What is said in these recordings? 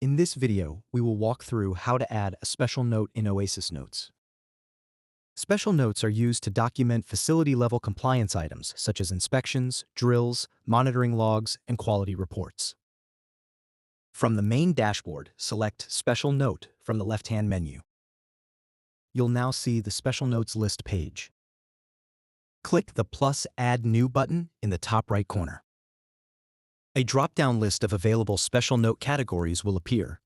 In this video, we will walk through how to add a special note in OasisNotes. Special notes are used to document facility-level compliance items such as inspections, drills, monitoring logs, and quality reports. From the main dashboard, select Special Note from the left-hand menu. You'll now see the Special Notes list page. Click the plus Add New button in the top right corner. A drop-down list of available special note categories will appear.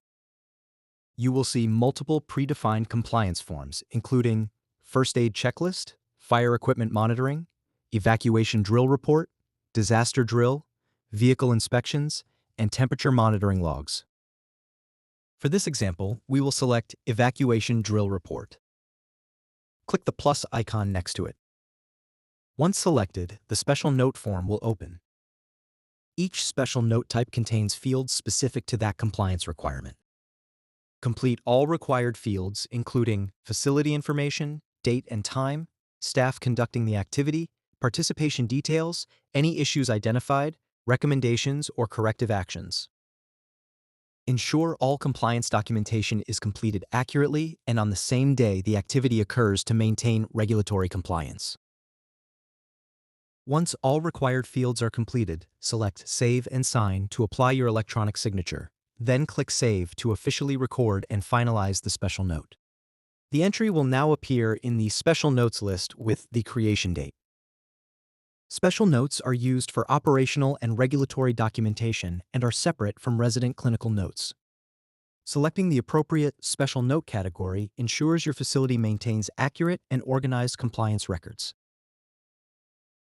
You will see multiple predefined compliance forms, including First Aid Checklist, Fire Equipment Monitoring, Evacuation Drill Report, Disaster Drill, Vehicle Inspections, and Temperature Monitoring Logs. For this example, we will select Evacuation Drill Report. Click the plus icon next to it. Once selected, the special note form will open. Each special note type contains fields specific to that compliance requirement. Complete all required fields, including facility information, date and time, staff conducting the activity, participation details, any issues identified, recommendations, or corrective actions. Ensure all compliance documentation is completed accurately and on the same day the activity occurs to maintain regulatory compliance. Once all required fields are completed, select Save and Sign to apply your electronic signature. Then click Save to officially record and finalize the special note. The entry will now appear in the Special Notes list with the creation date. Special notes are used for operational and regulatory documentation and are separate from resident clinical notes. Selecting the appropriate special note category ensures your facility maintains accurate and organized compliance records.